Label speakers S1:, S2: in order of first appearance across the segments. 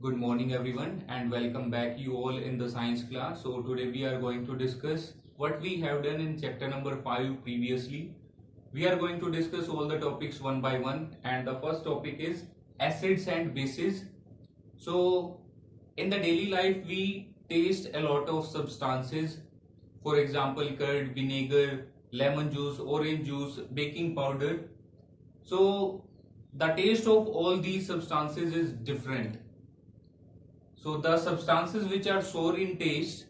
S1: Good morning everyone and welcome back you all in the science class. So today we are going to discuss what we have done in chapter number 5 previously. We are going to discuss all the topics one by one and the first topic is acids and bases. So in the daily life we taste a lot of substances, for example curd, vinegar, lemon juice, orange juice, baking powder. So the taste of all these substances is different. So the substances which are sour in taste,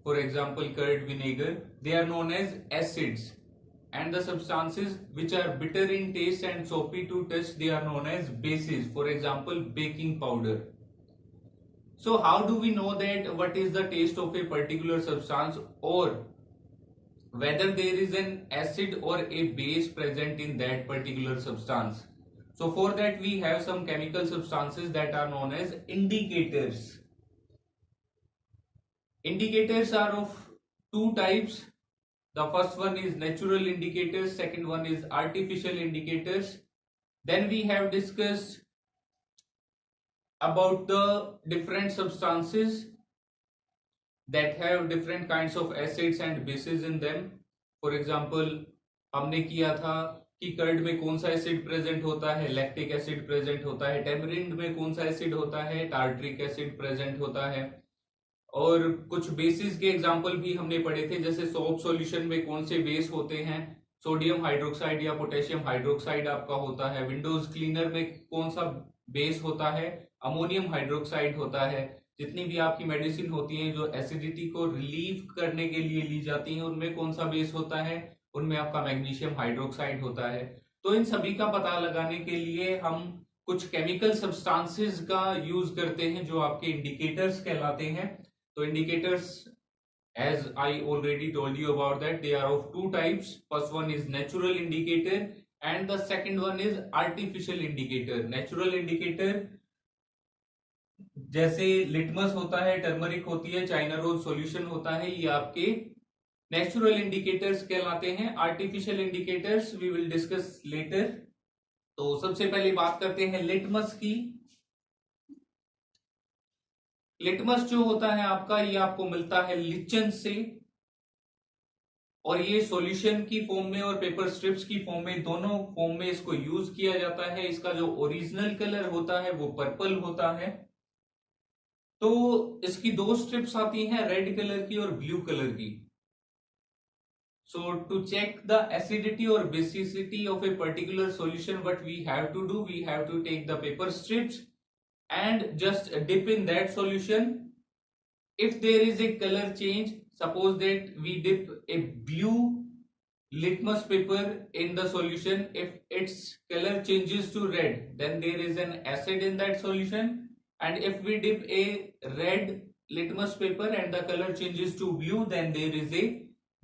S1: for example curd, vinegar, they are known as acids, and the substances which are bitter in taste and soapy to touch, they are known as bases, for example baking powder. So how do we know that what is the taste of a particular substance, or whether there is an acid or a base present in that particular substance? So for that we have some chemical substances that are known as indicators. Indicators are of two types. The first one is natural indicators, second one is artificial indicators. Then we have discussed about the different substances that have different kinds of acids and bases in them. For example, हमने किया था कि curd में कौन सा acid present होता है, lactic acid present होता है, टेमरिंड में कौन सा एसिड होता है, टार्ट्रिक एसिड प्रेजेंट होता है, और कुछ बेसिस के एग्जांपल भी हमने पढ़े थे, जैसे सोप सॉल्यूशन में कौन से बेस होते हैं, सोडियम हाइड्रोक्साइड या पोटेशियम हाइड्रोक्साइड आपका होता है, विंडोज क्लीनर में कौन सा बेस होता है, अमोनियम हाइड्रोक्साइड होता है, जितनी भी आपकी मेडिसिन होती है जो एसिडिटी को रिलीव करने के लिए ली जाती है उनमें कौन सा बेस होता है, उनमें आपका मैग्नीशियम हाइड्रोक्साइड होता है। तो इन सभी का पता लगाने के लिए हम कुछ केमिकल सब्सटेंसेस का यूज करते हैं जो आपके इंडिकेटर्स कहलाते हैं। तो indicators, as I already told you about that, they are of two types. First one is natural indicator and the second one is artificial indicator. Natural indicator जैसे litmus होता है, टर्मरिक होती है, चाइना रोज सॉल्यूशन होता है, ये आपके natural indicators कहलाते हैं। Artificial indicators we will discuss later. तो सबसे पहले बात करते हैं लिटमस की। लिटमस जो होता है आपका, ये आपको मिलता है लिचन से, और ये सॉल्यूशन की फॉर्म में और पेपर स्ट्रिप्स की फॉर्म में, दोनों फॉर्म में इसको यूज किया जाता है। इसका जो ओरिजिनल कलर होता है वो पर्पल होता है। तो इसकी दो स्ट्रिप्स आती हैं, रेड कलर की और ब्लू कलर की। So to check the acidity और basicity of a particular solution, what we have to do, we have to take the paper strips and just dip in that solution. If there is a color change, suppose that we dip a blue litmus paper in the solution, if its color changes to red, then there is an acid in that solution, and if we dip a red litmus paper and the color changes to blue, then there is a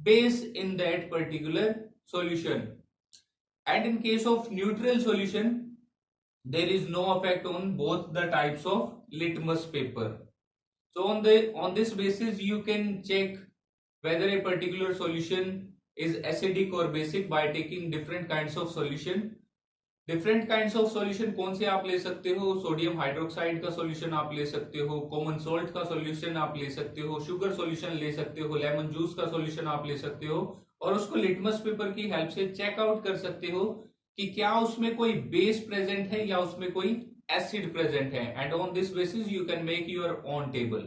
S1: base in that particular solution. And in case of neutral solution, there is no effect on both the types of litmus paper. So on this basis you can check whether a particular solution is acidic or basic by taking different kinds of solution. Different kinds of solution कौन से आप ले सकते हो? Sodium hydroxide का solution आप ले सकते हो, कॉमन सॉल्ट का सॉल्यूशन आप ले सकते हो, शुगर सॉल्यूशन ले सकते हो, लेमन जूस का सॉल्यूशन आप ले सकते हो, और उसको लिटमस पेपर की हेल्प से चेक आउट कर सकते हो कि क्या उसमें कोई बेस प्रेजेंट है या उसमें कोई एसिड प्रेजेंट है। And on this basis you can make your on table.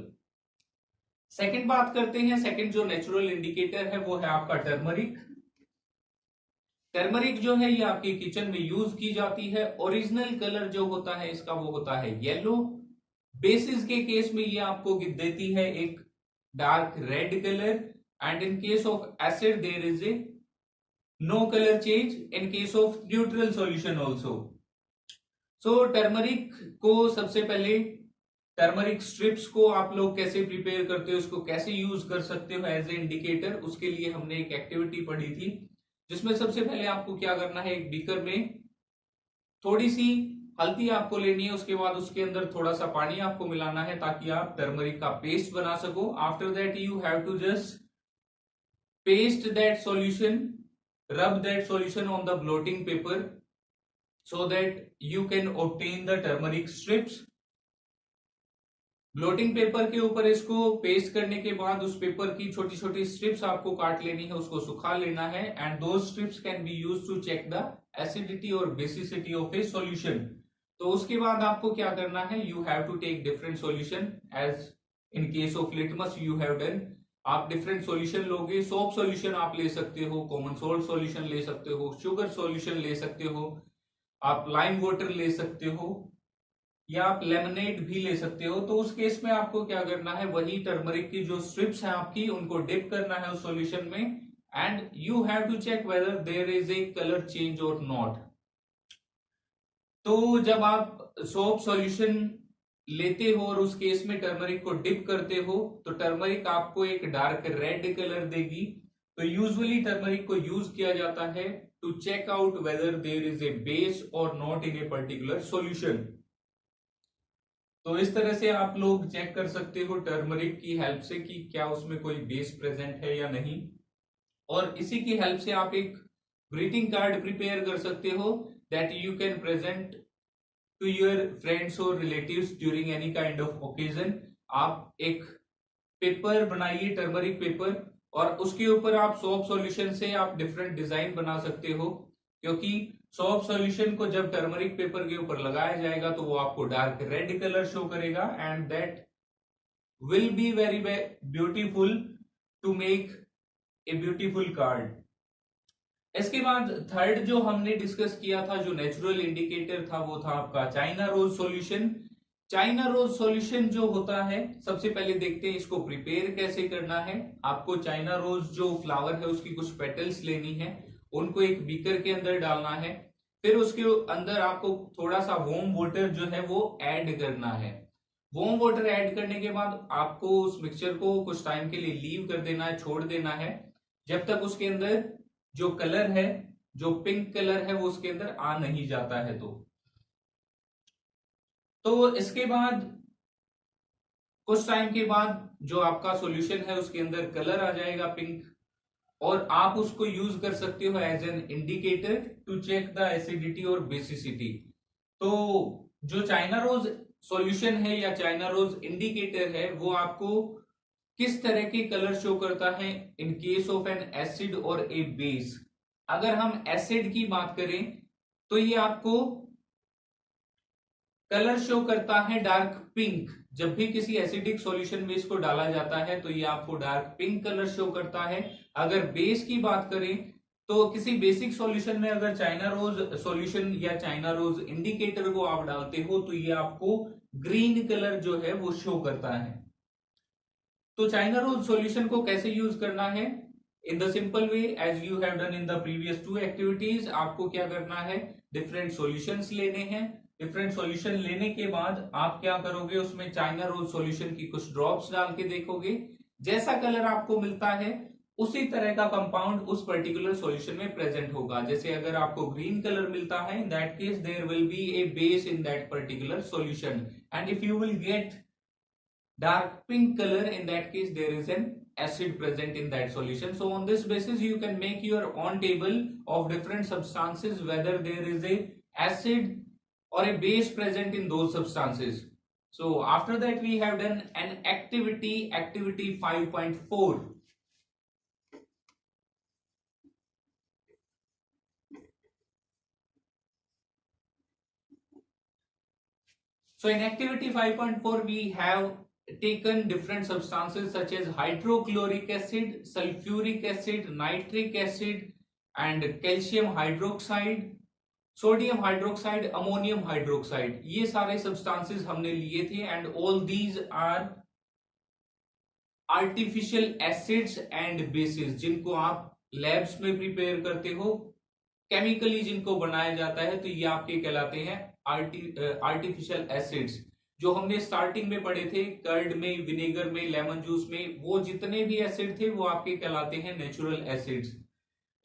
S1: Second बात करते हैं, सेकंड जो नेचुरल इंडिकेटर है वो है आपका टर्मरिक। टर्मरिक जो है ये आपकी किचन में यूज की जाती है। ओरिजिनल कलर जो होता है इसका वो होता है येलो। बेसिस के केस में ये आपको देती है एक dark red colour, and in case of acid there is a no color change in case of neutral solution also. So turmeric को सबसे पहले, टर्मरिक स्ट्रिप्स को आप लोग कैसे प्रिपेयर करते हो, उसको कैसे यूज कर सकते हो एज ए इंडिकेटर, उसके लिए हमने एक एक्टिविटी पढ़ी थी, जिसमें सबसे पहले आपको क्या करना है, एक बीकर में थोड़ी सी हल्दी आपको लेनी है, उसके बाद उसके अंदर थोड़ा सा पानी आपको मिलाना है ताकि आप टर्मरिक का पेस्ट बना सको। After that you have to just paste that solution, rub that solution on the blotting paper so that you can obtain the turmeric strips. Blotting paper के ऊपर इसको पेस्ट करने के बाद उस पेपर की छोटी छोटी स्ट्रिप्स आपको काट लेनी है, उसको सुखा लेना है, एंड दो strips can be use to check the acidity और बेसिसिटी ऑफ ए सॉल्यूशन। तो उसके बाद आपको क्या करना है, you have to take different solution as in case of litmus you have done. आप डिफरेंट सॉल्यूशन लोगे, सोप सॉल्यूशन आप ले सकते हो, कॉमन सोल्ट सॉल्यूशन ले सकते हो, शुगर सॉल्यूशन ले सकते हो, आप लाइम वाटर ले सकते हो, या आप लेमनेड भी ले सकते हो। तो उस केस में आपको क्या करना है, वही टर्मरिक की जो स्ट्रिप्स हैं आपकी, उनको डिप करना है उस सॉल्यूशन में, and you have to check whether there is a colour change और नॉट। तो जब आप सोप सॉल्यूशन लेते हो और उस केस में टर्मरिक को डिप करते हो, तो टर्मरिक आपको एक डार्क रेड कलर देगी। तो यूजुअली टर्मरिक को यूज किया जाता है to check out whether there is a base और not in a particular solution. तो इस तरह से आप लोग चेक कर सकते हो टर्मरिक की हेल्प से कि क्या उसमें कोई बेस प्रेजेंट है या नहीं, और इसी की हेल्प से आप एक ग्रीटिंग कार्ड प्रिपेयर कर सकते हो that you can present to your friends और relatives during any kind of occasion. आप एक पेपर बनाइए, टर्मरिक पेपर, और उसके ऊपर आप सोप सॉल्यूशन से आप डिफरेंट डिजाइन बना सकते हो, क्योंकि सोप सॉल्यूशन को जब टर्मरिक पेपर के ऊपर लगाया जाएगा तो वो आपको डार्क रेड कलर शो करेगा, and that will be very beautiful to make a beautiful card. इसके बाद थर्ड जो हमने डिस्कस किया था, जो नेचुरल इंडिकेटर था, वो था आपका China rose solution. China rose solution जो होता है, सबसे पहले देखते हैं इसको प्रिपेयर कैसे करना है। आपको चाइना रोज जो फ्लावर है उसकी कुछ पेटल्स लेनी है, उनको एक बीकर के अंदर डालना है, फिर उसके अंदर आपको थोड़ा सा वार्म वाटर जो है वो ऐड करना है। वार्म वाटर ऐड करने के बाद आपको उस मिक्सचर को कुछ टाइम के लिए लीव कर देना है, छोड़ देना है, जब तक उसके अंदर जो कलर है, जो पिंक कलर है, वो उसके अंदर आ नहीं जाता है। तो इसके बाद कुछ टाइम के बाद जो आपका सॉल्यूशन है उसके अंदर कलर आ जाएगा पिंक, और आप उसको यूज कर सकते हो as an indicator to check the acidity और बेसिसिटी। तो जो चाइना रोज सॉल्यूशन है या चाइना रोज इंडिकेटर है, वो आपको किस तरह के कलर शो करता है इन केस ऑफ एन एसिड और ए बेस। अगर हम एसिड की बात करें तो ये आपको कलर शो करता है डार्क पिंक। जब भी किसी एसिडिक सॉल्यूशन में इसको डाला जाता है तो ये आपको डार्क पिंक कलर शो करता है। अगर बेस की बात करें तो किसी बेसिक सॉल्यूशन में अगर चाइना रोज सॉल्यूशन या चाइना रोज इंडिकेटर को आप डालते हो तो ये आपको ग्रीन कलर जो है वो शो करता है। तो चाइना रोज सॉल्यूशन को कैसे यूज करना है, in the simple way as you have done in the previous two activities. आपको क्या करना है, डिफरेंट सॉल्यूशंस लेने हैं। डिफरेंट सॉल्यूशन लेने के बाद आप क्या करोगे, उसमें चाइना रोज सॉल्यूशन की कुछ ड्रॉप्स डाल के देखोगे, जैसा कलर आपको मिलता है उसी तरह का कंपाउंड उस पर्टिकुलर सॉल्यूशन में प्रेजेंट होगा। जैसे अगर आपको ग्रीन कलर मिलता है, in that case there will be a base in that particular solution, and if you will get dark pink color, in that case there is an acid present in that solution. So on this basis you can make your own table of different substances whether there is a acid or a base present in those substances. So after that we have done an activity 5.4. So in activity 5.4 we have taken different substances such as hydrochloric acid, sulfuric acid, nitric acid and calcium hydroxide, sodium hydroxide, ammonium hydroxide। ये सारे substances हमने लिए थे, and all these are artificial acids and bases जिनको आप labs में prepare करते हो, केमिकली जिनको बनाया जाता है, तो ये आपके कहलाते हैं आर्टिफिशियल एसिड्स। जो हमने स्टार्टिंग में पढ़े थे, कर्ड में, विनेगर में, लेमन जूस में, वो जितने भी एसिड थे वो आपके कहलाते हैं नेचुरल एसिड्स।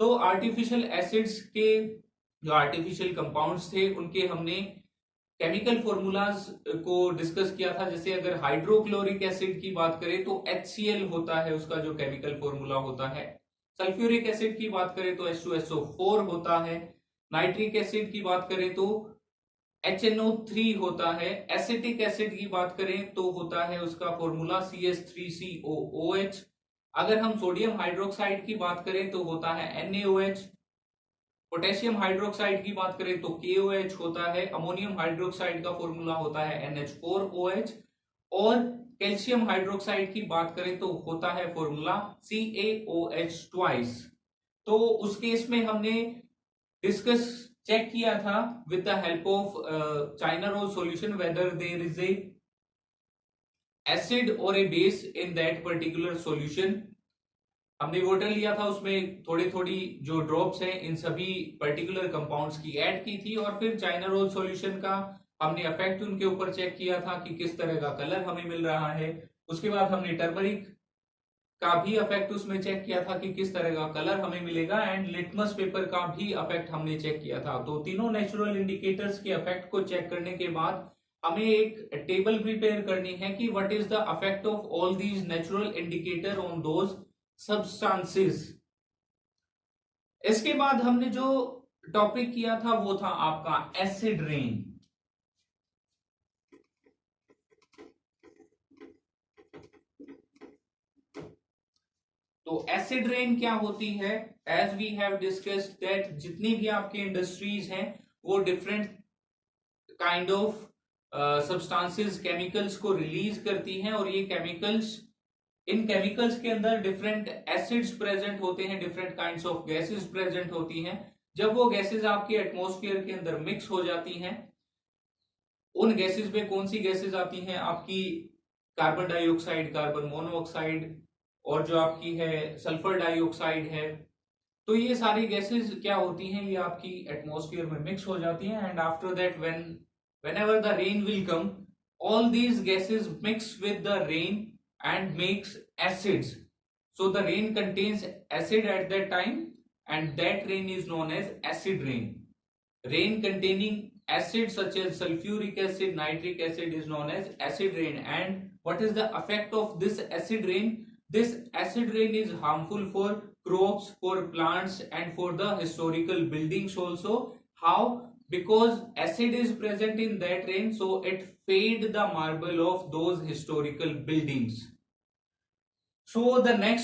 S1: तो आर्टिफिशियल एसिड्स के जो आर्टिफिशियल कंपाउंड्स थे उनके हमने केमिकल फॉर्मूलाज को डिस्कस किया था। जैसे अगर हाइड्रोक्लोरिक एसिड की बात करें तो HCl होता है, उसका जो केमिकल फॉर्मूला होता है। सल्फ्यूरिक एसिड की बात करें तो H2SO4 होता है। नाइट्रिक एसिड की बात करें तो HNO3 होता है। एसिटिक एसिड की बात करें तो होता है उसका फॉर्मूला CH3COOH। अगर हम सोडियम हाइड्रोक्साइड की बात करें तो होता है NaOH। पोटेशियम हाइड्रोक्साइड की बात करें तो KOH होता है। अमोनियम हाइड्रोक्साइड का फॉर्मूला होता है NH4OH। और कैल्शियम हाइड्रोक्साइड की बात करें तो होता है फॉर्मूला CaOH ट्वाइस। तो उस केस में हमने डिस्कस चेक किया था with the help of China rose solution whether there is a acid और a base in that particular solution. हमने वाटर लिया था, उसमें थोड़ी थोड़ी जो ड्रॉप्स हैं इन सभी पर्टिकुलर कंपाउंड्स की ऐड की थी, और फिर चाइना रोज सॉल्यूशन का हमने इफेक्ट उनके ऊपर चेक किया था कि किस तरह का कलर हमें मिल रहा है। उसके बाद हमने टर्मरिक का भी इफेक्ट उसमें चेक किया था कि किस तरह का कलर हमें मिलेगा, एंड लिटमस पेपर का भी इफेक्ट हमने चेक किया था। तो तीनों नेचुरल इंडिकेटर्स के इफेक्ट को चेक करने के बाद हमें एक टेबल प्रिपेयर करनी है कि what is the effect of all these natural indicator on those substances. इसके बाद हमने जो टॉपिक किया था वो था आपका एसिड रेन। तो एसिड रेन क्या होती है? As we have discussed that जितनी भी आपकी इंडस्ट्रीज हैं वो different kind of substances chemicals को रिलीज करती हैं, और ये केमिकल्स, इन केमिकल्स के अंदर डिफरेंट एसिड्स प्रेजेंट होते हैं, different kinds of gases present होती हैं। जब वो गैसेस आपके एटमॉस्फेयर के अंदर मिक्स हो जाती हैं, उन गैसेस में कौन सी गैसेस आती हैं आपकी? कार्बन डाइऑक्साइड, कार्बन मोनोऑक्साइड, और जो आपकी है सल्फर डाइऑक्साइड है। तो ये सारी गैसेस क्या होती हैं, ये आपकी एटमॉस्फेयर में मिक्स हो जाती हैं, and after that whenever the rain will come, all these gases mix with the rain and makes acids. So the rain contains acid at that time, and that rain is known as acid rain. Rain containing acids such as sulfuric acid, nitric acid is known as acid rain. And what is the effect of this acid rain? This acid rain is harmful for crops, for plants, and for the historical buildings also. How? Because acid is present in that rain, so it fade the marble of those historical buildings. So the next